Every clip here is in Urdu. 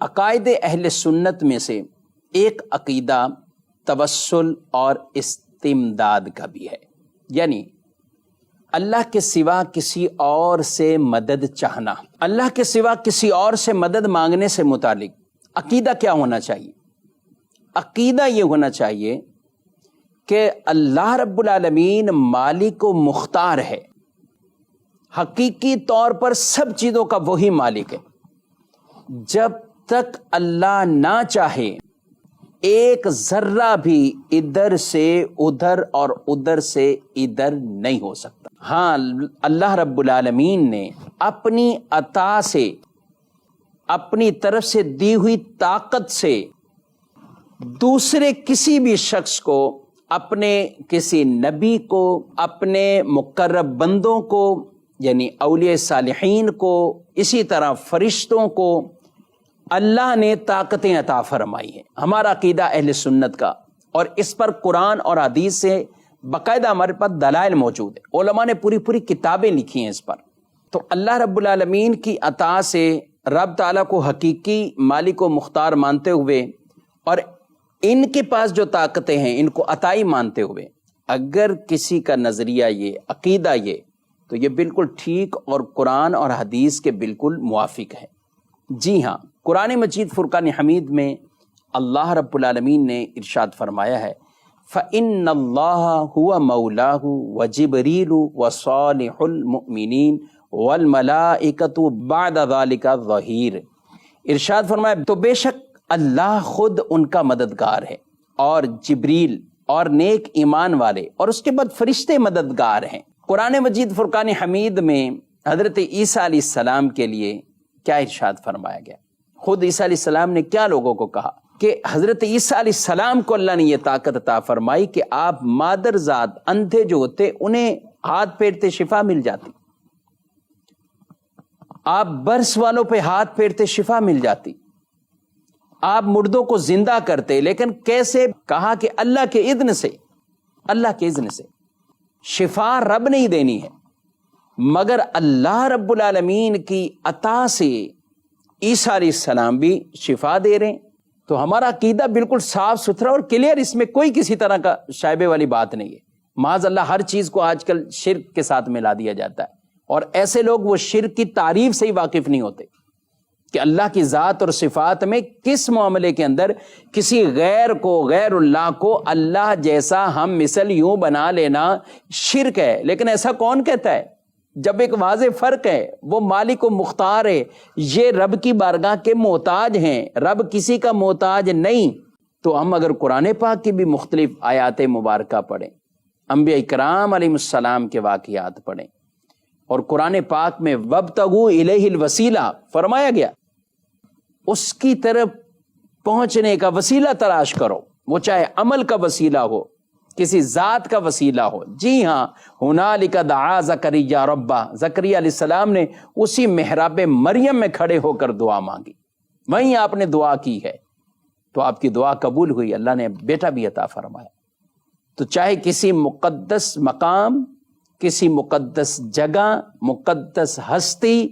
عقائد اہل سنت میں سے ایک عقیدہ توسل اور استمداد کا بھی ہے، یعنی اللہ کے سوا کسی اور سے مدد چاہنا، اللہ کے سوا کسی اور سے مدد مانگنے سے متعلق عقیدہ کیا ہونا چاہیے؟ عقیدہ یہ ہونا چاہیے کہ اللہ رب العالمین مالک و مختار ہے، حقیقی طور پر سب چیزوں کا وہی مالک ہے۔ جب تک اللہ نہ چاہے ایک ذرہ بھی ادھر سے ادھر اور ادھر سے ادھر نہیں ہو سکتا۔ ہاں، اللہ رب العالمین نے اپنی عطا سے، اپنی طرف سے دی ہوئی طاقت سے دوسرے کسی بھی شخص کو، اپنے کسی نبی کو، اپنے مقرب بندوں کو یعنی اولیاء صالحین کو، اسی طرح فرشتوں کو اللہ نے طاقتیں عطا فرمائی ہیں۔ ہمارا عقیدہ اہل سنت کا، اور اس پر قرآن اور حدیث سے باقاعدہ ہمارے پاس دلائل موجود ہیں، علماء نے پوری کتابیں لکھی ہیں اس پر۔ تو اللہ رب العالمین کی عطا سے رب تعالیٰ کو حقیقی مالک و مختار مانتے ہوئے اور ان کے پاس جو طاقتیں ہیں ان کو عطائی مانتے ہوئے اگر کسی کا نظریہ یہ، عقیدہ یہ، تو یہ بالکل ٹھیک اور قرآن اور حدیث کے بالکل موافق ہے۔ جی ہاں، قرآن مجید فرقان حمید میں اللہ رب العالمین نے ارشاد فرمایا ہے فَإِنَّ اللَّهَ هُوَ مَوْلَاهُ وَجِبْرِيلُ وَصَالِحُ الْمُؤْمِنِينَ وَالْمَلَائِكَةُ بَعْدَ ذَلِكَ ظَهِيرٌ۔ ارشاد فرمایا تو بے شک اللہ خود ان کا مددگار ہے، اور جبریل اور نیک ایمان والے، اور اس کے بعد فرشتے مددگار ہیں۔ قرآن مجید فرقان حمید میں حضرت عیسیٰ علیہ السلام کے لیے کیا ارشاد فرمایا گیا؟ خود عیسیٰ علیہ السلام نے کیا لوگوں کو کہا کہ حضرت عیسیٰ علیہ السلام کو اللہ نے یہ طاقت عطا فرمائی کہ آپ مادرزاد اندھے جو ہوتے انہیں ہاتھ پھیرتے شفا مل جاتی، آپ برس والوں پہ ہاتھ پھیرتے شفا مل جاتی، آپ مردوں کو زندہ کرتے، لیکن کیسے؟ کہا کہ اللہ کے اذن سے، اللہ کے اذن سے۔ شفا رب نہیں دینی ہے، مگر اللہ رب العالمین کی عطا سے عیسیٰ علیہ السلام بھی شفا دے رہے ہیں۔ تو ہمارا عقیدہ بالکل صاف ستھرا اور کلیئر، اس میں کوئی کسی طرح کا شائبے والی بات نہیں ہے۔ معاذ اللہ ہر چیز کو آج کل شرک کے ساتھ ملا دیا جاتا ہے، اور ایسے لوگ وہ شرک کی تعریف سے ہی واقف نہیں ہوتے کہ اللہ کی ذات اور صفات میں کس معاملے کے اندر کسی غیر کو، غیر اللہ کو اللہ جیسا ہم مثل یوں بنا لینا شرک ہے۔ لیکن ایسا کون کہتا ہے جب ایک واضح فرق ہے؟ وہ مالک و مختار ہے، یہ رب کی بارگاہ کے محتاج ہیں، رب کسی کا محتاج نہیں۔ تو ہم اگر قرآن پاک کی بھی مختلف آیات مبارکہ پڑھیں، انبیاء کرام علیہ السلام کے واقعات پڑھیں، اور قرآن پاک میں وَابْتَغُوا إِلَيْهِ الْوَسِيلَةَ فرمایا گیا، اس کی طرف پہنچنے کا وسیلہ تلاش کرو، وہ چاہے عمل کا وسیلہ ہو، کسی ذات کا وسیلہ ہو۔ جی ہاں، ہنالک دعا زکریا ربہ، زکریا علیہ السلام نے اسی محراب مریم میں کھڑے ہو کر دعا مانگی، وہیں آپ نے دعا کی ہے، تو آپ کی دعا قبول ہوئی، اللہ نے بیٹا بھی عطا فرمایا۔ تو چاہے کسی مقدس مقام، کسی مقدس جگہ، مقدس ہستی،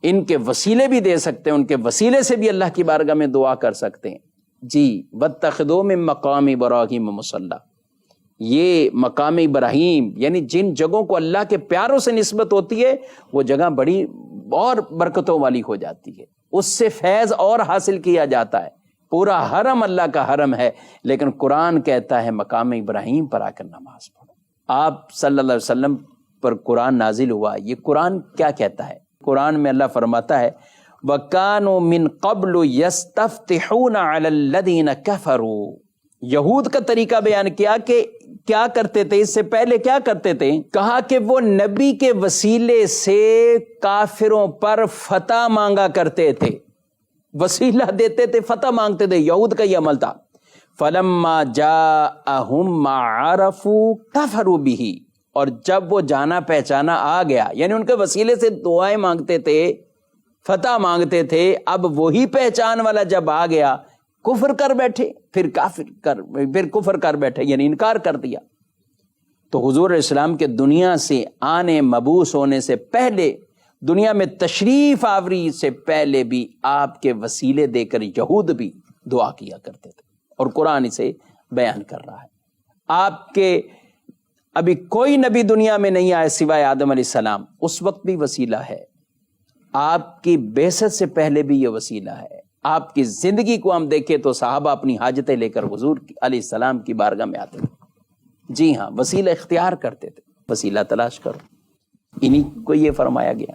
ان کے وسیلے بھی دے سکتے ہیں، ان کے وسیلے سے بھی اللہ کی بارگاہ میں دعا کر سکتے ہیں۔ جی، وَاتَّخِذُوا مِن مَّقَامِ إِبْرَاهِيمَ مُصَلًّى، یہ مقام ابراہیم یعنی جن جگہوں کو اللہ کے پیاروں سے نسبت ہوتی ہے وہ جگہ بڑی اور برکتوں والی ہو جاتی ہے، اس سے فیض اور حاصل کیا جاتا ہے۔ پورا حرم اللہ کا حرم ہے، لیکن قرآن کہتا ہے مقام ابراہیم پر آ کر نماز پڑھو۔ آپ صلی اللہ علیہ وسلم پر قرآن نازل ہوا، یہ قرآن کیا کہتا ہے؟ قرآن میں اللہ فرماتا ہے وَكَانُوا مِن قَبْلُ يَسْتَفْتِحُونَ عَلَى الَّذِينَ كَفَرُوا، یہود کا طریقہ بیان کیا کہ کیا کرتے تھے، اس سے پہلے کیا کرتے تھے؟ کہا کہ وہ نبی کے وسیلے سے کافروں پر فتح مانگا کرتے تھے، وسیلہ دیتے تھے، فتح مانگتے تھے، یہود کا یہ عمل تھا۔ فَلَمَّا جَاءَهُم مَّا عَرَفُوا كَفَرُوا بِهِ، اور جب وہ جانا پہچانا آ گیا، یعنی ان کے وسیلے سے دعائیں مانگتے تھے، فتح مانگتے تھے، اب وہی پہچان والا جب آ گیا کفر کر بیٹھے، پھر کفر کر بیٹھے، یعنی انکار کر دیا۔ تو حضور علیہ السلام کے دنیا سے آنے، مبعوث ہونے سے پہلے دنیا میں تشریف آوری سے پہلے بھی آپ کے وسیلے دے کر یہود بھی دعا کیا کرتے تھے، اور قرآن اسے بیان کر رہا ہے۔ آپ کے ابھی کوئی نبی دنیا میں نہیں آئے سوائے آدم علیہ السلام، اس وقت بھی وسیلہ ہے۔ آپ کی بعثت سے پہلے بھی یہ وسیلہ ہے۔ آپ کی زندگی کو ہم دیکھیں تو صحابہ اپنی حاجتیں لے کر حضور علیہ السلام کی بارگاہ میں آتے تھے۔ جی ہاں، وسیلہ اختیار کرتے تھے، وسیلہ تلاش کرو، انہی کو یہ فرمایا گیا۔